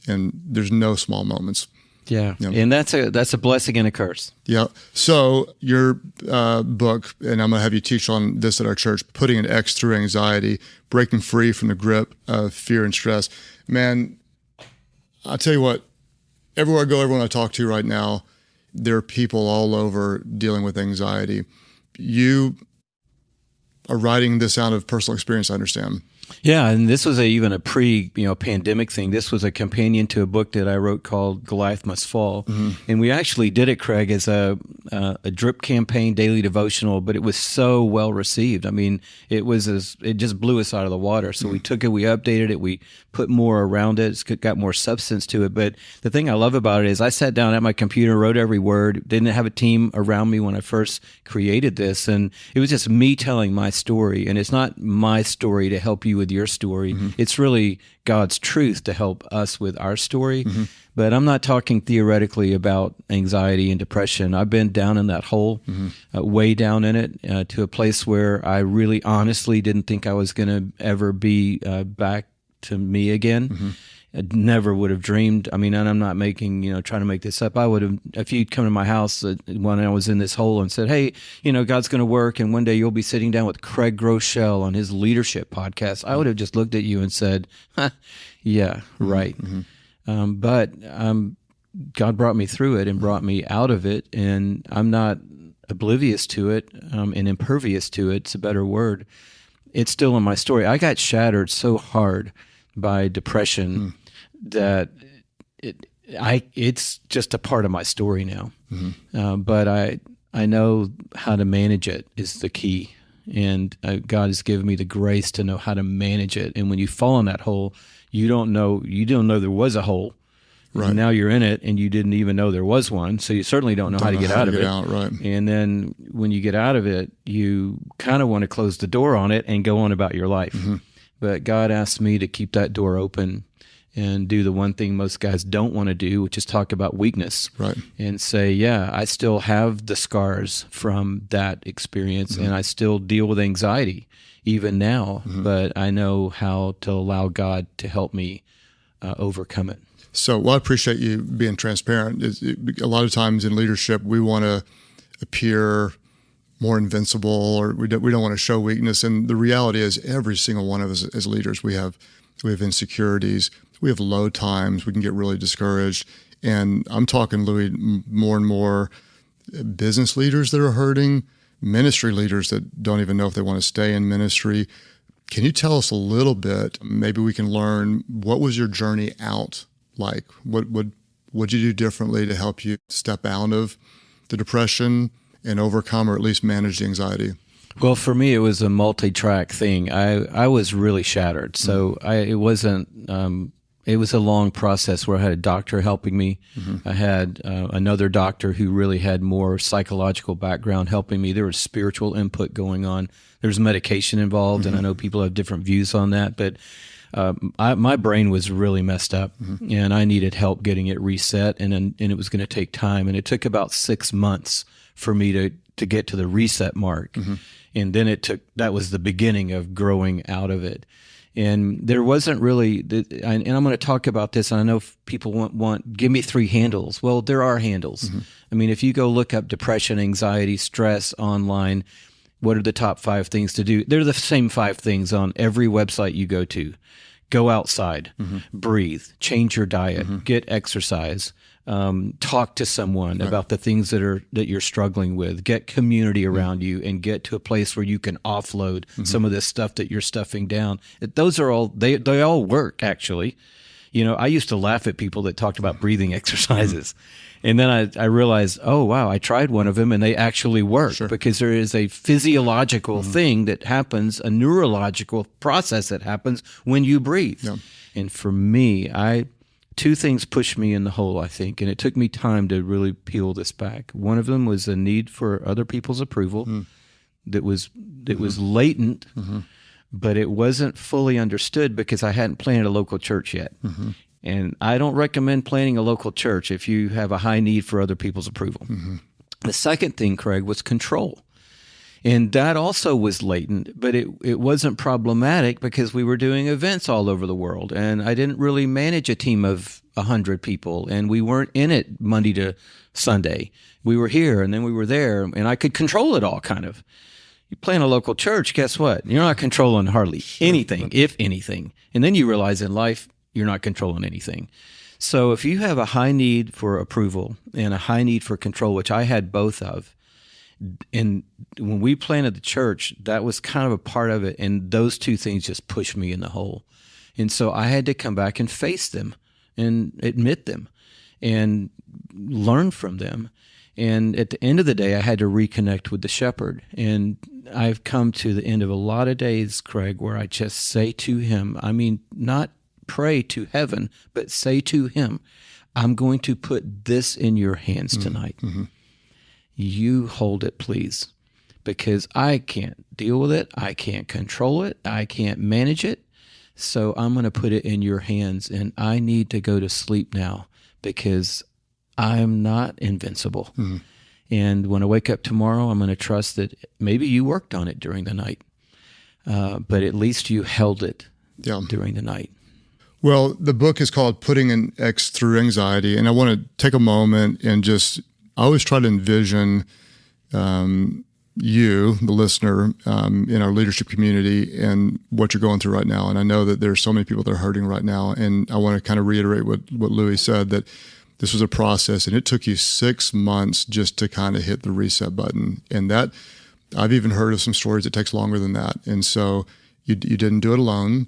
And there's no small moments. Yeah. And that's a blessing and a curse. Yeah. So your book, and I'm gonna have you teach on this at our church, Putting an X Through Anxiety, Breaking Free from the Grip of Fear and Stress. Man, I'll tell you what, everywhere I go, everyone I talk to right now, there are people all over dealing with anxiety. You are writing this out of personal experience, I understand. Yeah, and this was even a pre-pandemic thing. This was a companion to a book that I wrote called Goliath Must Fall, and we actually did it, Craig, as a drip campaign daily devotional. But it was so well received. I mean, it just blew us out of the water. So we took it, we updated it, we put more around it. It's got more substance to it. But the thing I love about it is I sat down at my computer, wrote every word. Didn't have a team around me when I first created this, and it was just me telling my story. And it's not my story to help you with your story. It's really God's truth to help us with our story. But I'm not talking theoretically about anxiety and depression. I've been down in that hole, way down in it, to a place where I really honestly didn't think I was going to ever be back to me again. I never would have dreamed. I mean, and I'm not trying to make this up. I would have, if you'd come to my house when I was in this hole and said, hey, God's going to work and one day you'll be sitting down with Craig Groeschel on his leadership podcast, I would have just looked at you and said, yeah, right. But God brought me through it and brought me out of it, and I'm not oblivious to it and impervious to it. It's a better word. It's still in my story. I got shattered so hard by depression that it's just a part of my story now. But I know how to manage it is the key. And God has given me the grace to know how to manage it. And when you fall in that hole, you don't know there was a hole. Right. Now you're in it and you didn't even know there was one. So you certainly don't know how to get out of it. Right. And then when you get out of it, you kind of want to close the door on it and go on about your life. But God asked me to keep that door open and do the one thing most guys don't want to do, which is talk about weakness. Right. And say, yeah, I still have the scars from that experience and I still deal with anxiety even now, but I know how to allow God to help me overcome it. So, I appreciate you being transparent. A lot of times in leadership, we want to appear more invincible, or we don't want to show weakness. And the reality is, every single one of us as leaders, we have insecurities. we have low times. We can get really discouraged. And I'm talking, Louie, more and more business leaders that are hurting, ministry leaders that don't even know if they want to stay in ministry. Can you tell us a little bit? Maybe we can learn, what was your journey out like? What'd you do differently to help you step out of the depression and overcome, or at least manage the anxiety? Well, for me, it was a multi-track thing. I was really shattered. So it wasn't, it was a long process where I had a doctor helping me. I had another doctor who really had more psychological background helping me. There was spiritual input going on. There was medication involved, and I know people have different views on that, but my brain was really messed up, and I needed help getting it reset, and it was going to take time. And it took about 6 months for me to get to the reset mark. And then that was the beginning of growing out of it. And there wasn't really, and I'm going to talk about this, and I know people want, give me 3 handles. Well, there are handles. I mean, if you go look up depression, anxiety, stress online, what are the top 5 things to do? They're the same 5 things on every website you go to. Go outside, breathe, change your diet, get exercise, talk to someone about the things that you're struggling with, get community around you, and get to a place where you can offload some of this stuff that you're stuffing down. Those are all, they all work, actually. You know, I used to laugh at people that talked about breathing exercises. And then I realized, oh, wow, I tried one of them and they actually work, because there is a physiological thing that happens, a neurological process that happens when you breathe. And for me, 2 things pushed me in the hole, I think, and it took me time to really peel this back. One of them was a need for other people's approval that was latent, but it wasn't fully understood because I hadn't planted a local church yet. And I don't recommend planting a local church if you have a high need for other people's approval. The second thing, Craig, was control. And that also was latent, but it wasn't problematic because we were doing events all over the world. And I didn't really manage a team of 100 people, and we weren't in it Monday to Sunday. We were here and then we were there, and I could control it all, kind of. You plan a local church, guess what? You're not controlling hardly anything, if anything. And then you realize in life, you're not controlling anything. So if you have a high need for approval and a high need for control, which I had both of, and when we planted the church, that was kind of a part of it. And those 2 things just pushed me in the hole. And so I had to come back and face them and admit them and learn from them. And at the end of the day, I had to reconnect with the shepherd. And I've come to the end of a lot of days, Craig, where I just say to him, I mean, not pray to heaven, but say to him, I'm going to put this in your hands tonight. You hold it, please, because I can't deal with it. I can't control it. I can't manage it. So I'm going to put it in your hands, and I need to go to sleep now because I'm not invincible. And when I wake up tomorrow, I'm going to trust that maybe you worked on it during the night, but at least you held it during the night. Well, the book is called Putting an X Through Anxiety, and I want to take a moment and I always try to envision you, the listener, in our leadership community and what you're going through right now. And I know that there's so many people that are hurting right now, and I want to kind of reiterate what Louie said, that this was a process, and it took you 6 months just to kind of hit the reset button. And that, I've even heard of some stories that takes longer than that. And so you didn't do it alone.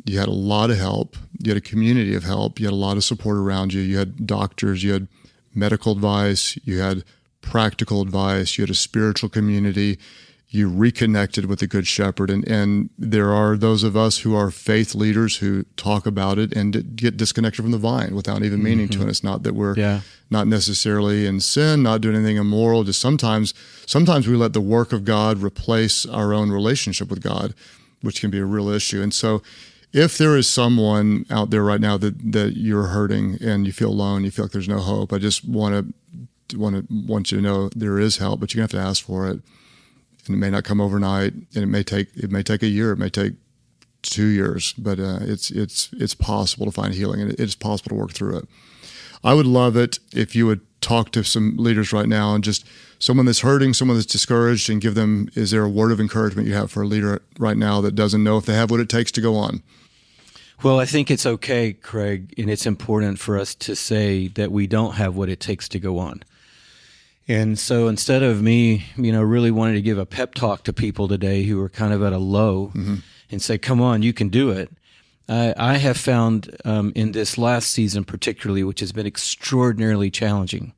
You had a lot of help. You had a community of help. You had a lot of support around you. You had doctors. You had medical advice. You had practical advice. You had a spiritual community. You reconnected with the Good Shepherd. And there are those of us who are faith leaders who talk about it and get disconnected from the vine without even meaning to. And it's not that we're not necessarily in sin, not doing anything immoral. Just sometimes we let the work of God replace our own relationship with God, which can be a real issue. And so if there is someone out there right now that you're hurting and you feel alone, you feel like there's no hope, I just want you to know there is help, but you're gonna have to ask for it, and it may not come overnight, and it may take a year, it may take 2 years, but it's possible to find healing, and it's possible to work through it. I would love it if you would talk to some leaders right now, and just someone that's hurting, someone that's discouraged, and give them, is there a word of encouragement you have for a leader right now that doesn't know if they have what it takes to go on? Well, I think it's okay, Craig, and it's important for us to say that we don't have what it takes to go on. And so instead of me, really wanting to give a pep talk to people today who are kind of at a low and say, come on, you can do it. I have found in this last season particularly, which has been extraordinarily challenging,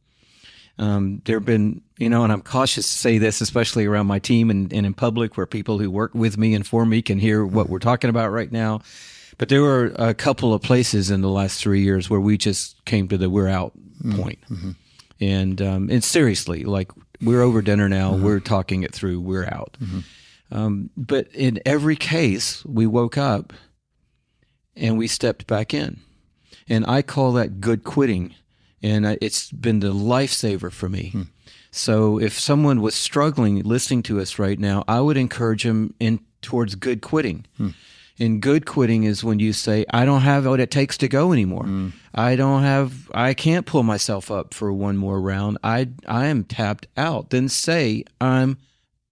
there have been, and I'm cautious to say this, especially around my team and in public where people who work with me and for me can hear what we're talking about right now. But there were a couple of places in the last 3 years where we just came to the we're out point. And seriously, like we're over dinner now, we're talking it through, we're out. But in every case, we woke up and we stepped back in. And I call that good quitting. And it's been the lifesaver for me. So if someone was struggling listening to us right now, I would encourage them towards good quitting. And good quitting is when you say, I don't have what it takes to go anymore. I can't pull myself up for one more round. I am tapped out. Then say, I'm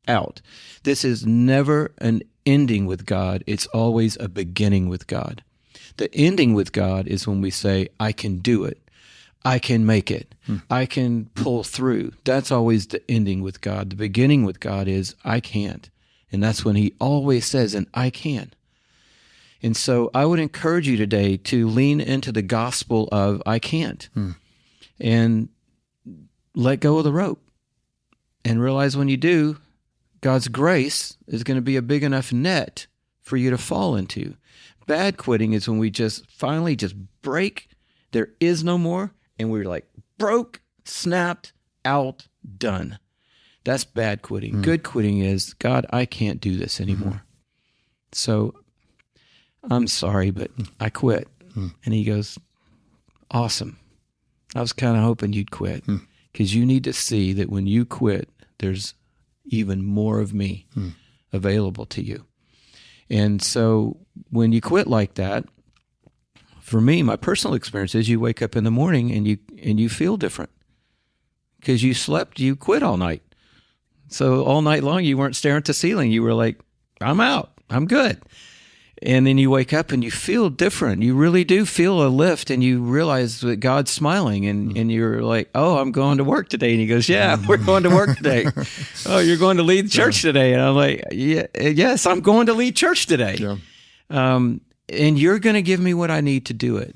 out. This is never an ending with God. It's always a beginning with God. The ending with God is when we say, I can do it. I can make it. I can pull through. That's always the ending with God. The beginning with God is, I can't. And that's when he always says, and I can. And so I would encourage you today to lean into the gospel of I can't and let go of the rope and realize when you do, God's grace is going to be a big enough net for you to fall into. Bad quitting is when we just finally just break. There is no more. And we're like broke, snapped, out, done. That's bad quitting. Good quitting is, God, I can't do this anymore. So I'm sorry, but I quit. And he goes, awesome. I was kind of hoping you'd quit because you need to see that when you quit, there's even more of me available to you. And so when you quit like that, for me, my personal experience is you wake up in the morning and you feel different because you slept, you quit all night. So all night long, you weren't staring at the ceiling. You were like, I'm out. I'm good. And then you wake up and you feel different. You really do feel a lift and you realize that God's smiling and you're like, oh, I'm going to work today. And he goes, yeah, we're going to work today. Oh, you're going to lead church today. And I'm like, yeah, yes, I'm going to lead church today. Yeah. And you're going to give me what I need to do it.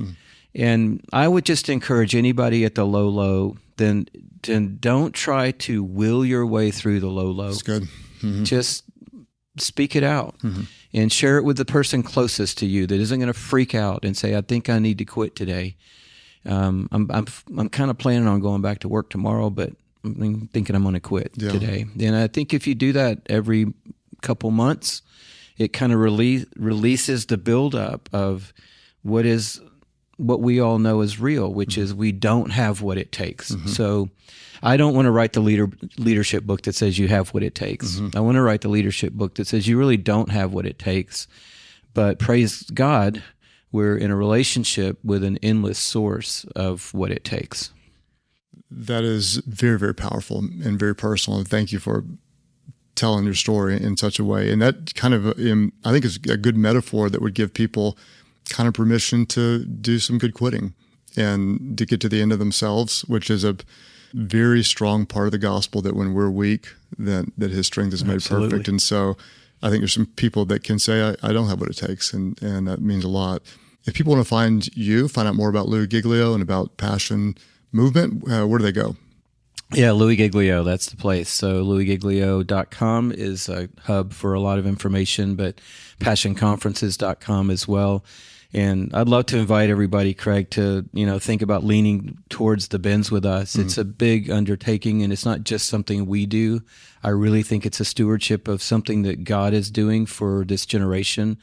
And I would just encourage anybody at the low, then don't try to will your way through the low. That's good. Just speak it out and share it with the person closest to you that isn't going to freak out and say, I think I need to quit today. I'm kind of planning on going back to work tomorrow, but I'm thinking I'm going to quit today. And I think if you do that every couple months, it kind of releases the buildup of what we all know is real, which is we don't have what it takes. So I don't want to write the leadership book that says you have what it takes. I want to write the leadership book that says you really don't have what it takes. But praise God, we're in a relationship with an endless source of what it takes. That is very, very powerful and very personal. And thank you for telling your story in such a way. And that kind of, I think is a good metaphor that would give people kind of permission to do some good quitting and to get to the end of themselves, which is a very strong part of the gospel that when we're weak, that his strength is made perfect. And so I think there's some people that can say, I don't have what it takes. And that means a lot. If people want to find out more about Louie Giglio and about Passion Movement, where do they go? Yeah, Louie Giglio, that's the place. So louiegiglio.com is a hub for a lot of information, but passionconferences.com as well. And I'd love to invite everybody, Craig, to, think about leaning towards the bins with us. It's a big undertaking, and it's not just something we do. I really think it's a stewardship of something that God is doing for this generation.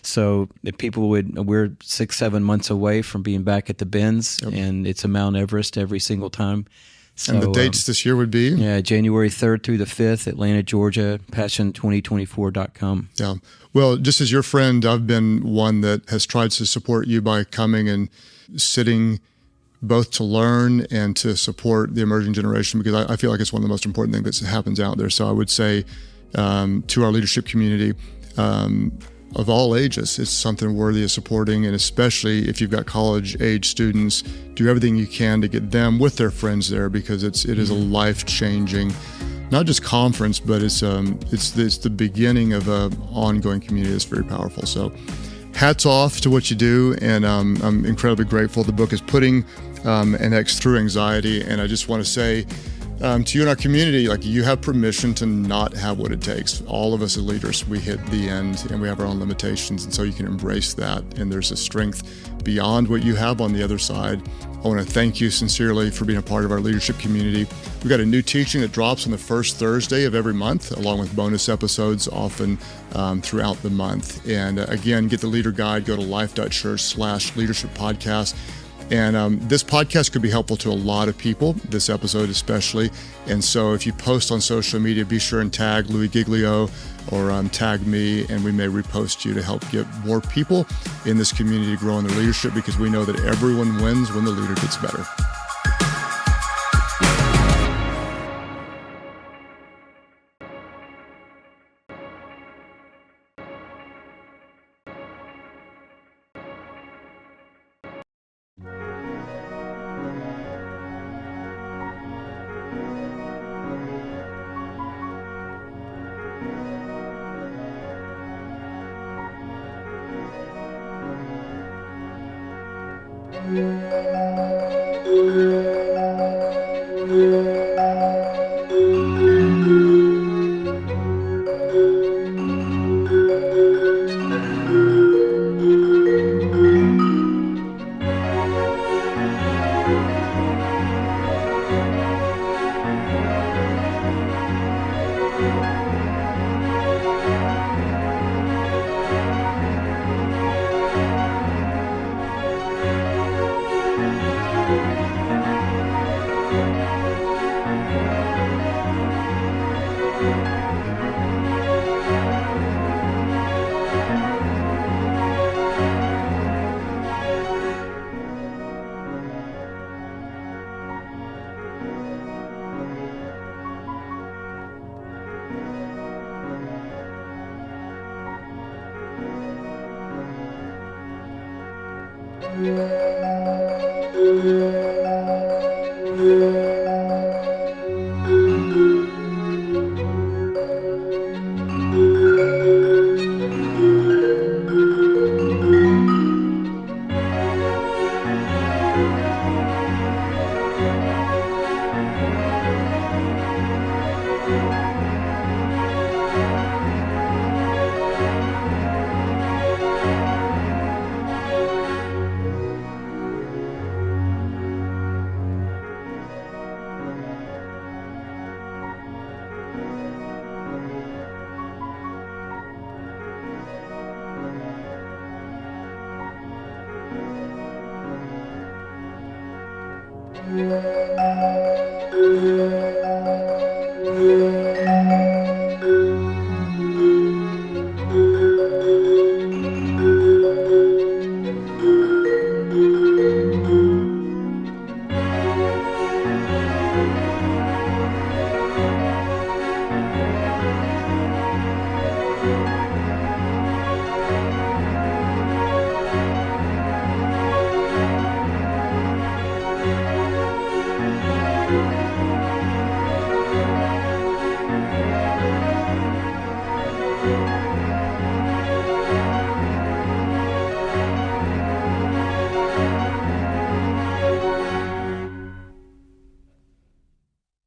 So if we're 6-7 months away from being back at the bins, and it's a Mount Everest every single time. So, and the dates this year would be? Yeah, January 3rd through the 5th, Atlanta, Georgia, passion2024.com. Yeah. Well, just as your friend, I've been one that has tried to support you by coming and sitting both to learn and to support the emerging generation, because I feel like it's one of the most important things that happens out there. So I would say to our leadership community, of all ages. It's something worthy of supporting, and especially if you've got college-age students, do everything you can to get them with their friends there, because it is a life-changing, not just conference, but it's the beginning of an ongoing community that's very powerful. So hats off to what you do, and I'm incredibly grateful. The book is Putting an X Through Anxiety, and I just want to say to you in our community, like, you have permission to not have what it takes. All of us as leaders, we hit the end and we have our own limitations, and so you can embrace that, and there's a strength beyond what you have on the other side. I want to thank you sincerely for being a part of our leadership community. We've got a new teaching that drops on the first Thursday of every month, along with bonus episodes often throughout the month. And again, get the leader guide, go to Life.Church/leadership podcast. And this podcast could be helpful to a lot of people, this episode especially. And so if you post on social media, be sure and tag Louie Giglio or tag me, and we may repost you to help get more people in this community to grow in their leadership, because we know that everyone wins when the leader gets better. Thank you.